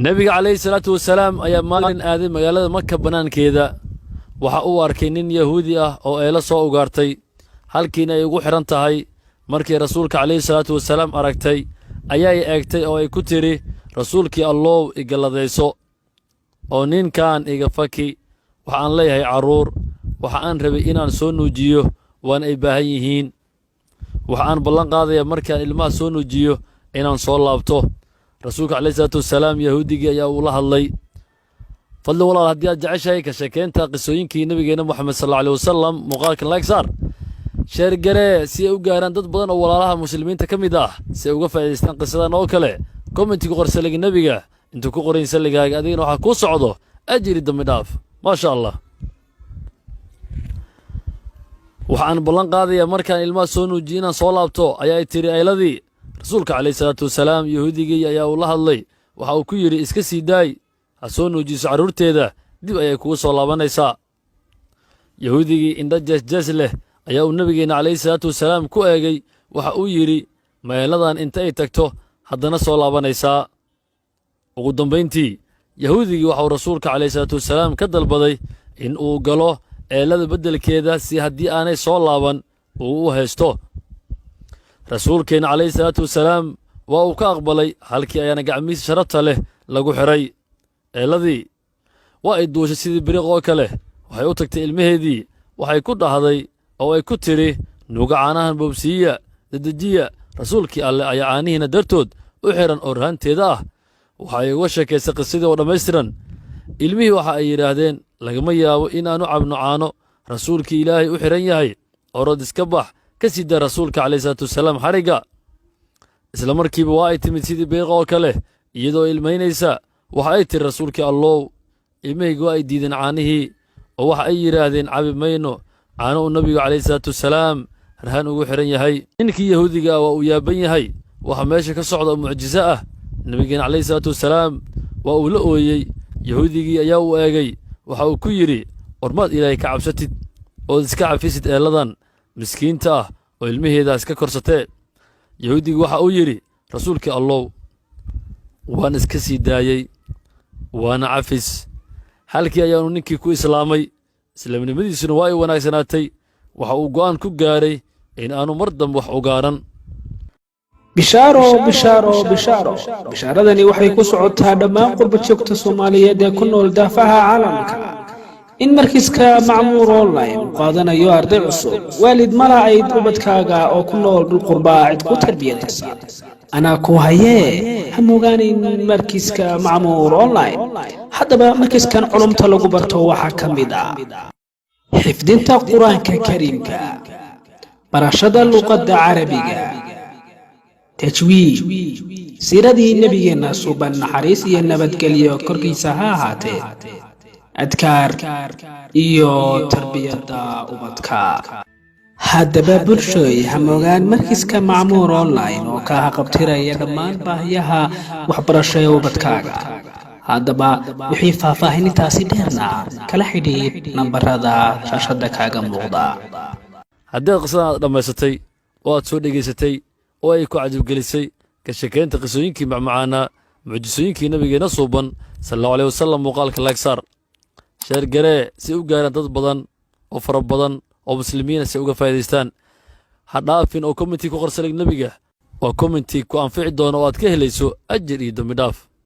nabiga calayhi salaatu wasalaam ayaa maalin aaday magaalada Makka banaankeeda waxa uu arkay nin Yahuudi ah oo eela soo ugaartay halkiina ay ugu xiran tahay markii rasuulka calayhi salaatu wasalaam aragtay ayaa ay eegtay oo ay ku tiri rasuulkii Allow igaladayso oo ninkan iga faki waxa aan leeyahay caruur waxa aan rabay inaan soo nuujiyo waan ay baahan yihiin waxa aan ballan qaadaya markaan ilmaha soo nuujiyo inaan soo laabto rasuulka calayhi salaatu wasalaam yahuudigii ayaa uu la hadlay fadlan walaal haddii aad jeceshahay ka sheekeynta qisooyinkii nabigeena Muhammad sallallahu alayhi wasallam muuqaalkan like saar sheer garee si ay u gaaraan dad badan oo walaalaha muslimiinta ka mid ah si ay uga faa'iideystaan qisadan oo kale commentiga qorsaliga nabiga intuu ku qorayn saligaaga adigna waxa ku socdo ajri dambi dhaaf ma sha Allah waxaan ballan qaadaya markaan ilmaha soo nuujiyo inaan soo laabto ayaa tiri ayladii rasuulka calayhi salaatu wasalaam yahuudigii ayaa uu la hadlay waxa uu ku yiri iska sii daay ha soo nuujiso caruurteeda dib ayay kugu soo laabanaysaa yahuudigii indha jees leh ayaa uu nabigeena calayhi salaatu wasalaam ku eegay waxa uu yiri meeladan inta ay tagto haddana soo laabanaysaa ugu dambeyntii yahuudigii waxa uu rasuulka calayhi salaatu wasalaam ka dalbaday in uu galo eelada beddelkeeda si haddii aanay soo laaban uu u haysto rasuulkeena calayhi salaatu wasalaam waa uu ka aqbalay halkii ayaana gacmihiisa sharafta leh lagu xiray eeladii waa ay duushay sidii biriq oo kale waxay u tagtay ilmaheedii waxay ku dhahday oo ay ku tiri nuuga caanahan boobsiiya dedejiya rasuulkii alle ayaa caanihiina dartood u xiran oo rahanteeda ah waxay uga sheekaysay qisadii oo dhammaystiran ilmihii waxa ay yidhaahdeen lagama yaabo inaanu cabno caano rasuulkii ilaahay u xiran yahay orod iska bax ka sii daa rasuulka calayhi salaatu wasalaam xarigga isla markiiba waa ay timid sidii beeqa oo kale iyadoo ilmaynaysa waxa ay tiri rasuulkii Allow ilmahaygu waa ay diideen caanihii oo waxa ay yidhaahdeen cabi mayno caano uu nabigu calayhi salaatu wasalaam rahan ugu xiran yahay ninkii yahuudiga ah waa uu yaaban yahay waxa meesha ka socda mucjiso ah nabigeena calayhi salaatu wasalaam waa uu la ooyey yahuudigii ayaa uu eegay waxa uu ku yidhi warmaad ilaahay ka cabsatid ood iska cafisid eeladan miskiinta ah oo ilmaheedaas ka korsatee yahuudigii waxa uu yidhi rasuulkii Allow waan iska sii daayey waana cafis halkii ayaanu ninkii ku islaamay islaamnimadiisuna waa ay wanaagsanaatay waxa uu go'aan ku gaaray in aanu mar dambe wax ugaaran bishaaradani waxay ku socotaa dhammaan qurba joogta Soomaaliyeed ee ku nool daafaha caalamka in markiiska macmuur online uu qaadanayo arday cusub waalid mala ay ubadkaaga oo ku nool dhul qurba cid ku tarbiyadaysa ana ku hayee hamuugaanin markiiska macmuur online haddaba markiiskan culumta lagu barto waxa ka mid ah xifdinta quraanka kariimka barashada luqadda carabiga tajwiid siiradii nabigeena suban naxariis iyo nabadgelyo korkiisa ha ahaatee adkaar iyo tarbiyada ubadka haddaba bulshooy hamuugaan markiiska macmuur online oo ka qabtiraya dhammaan baahiyaha waxbarasho ee ubadkaaga haddaba wixii faahfaahinintaasi dheerna kala xidhiidh nambarada shaashada kaaga muuqda haddii qisadan aad dhammaysatay oo aad soo dhegaysatay oo ay ku cajabgelisay ka sheekeynta qisooyinkii macmacaana mucjisooyinkii nabigeena suuban sallallahu alayhi wasallam muuqaalka like saar sheer garee si u gaaraan dad badan oo fara badan oo muslimiina si uga faa'iideystaan ha dhaafin oo commenti ku qorsalig nabiga waa commenti ku anfici doona oo aad ka helayso ajir iyo dambi dhaaf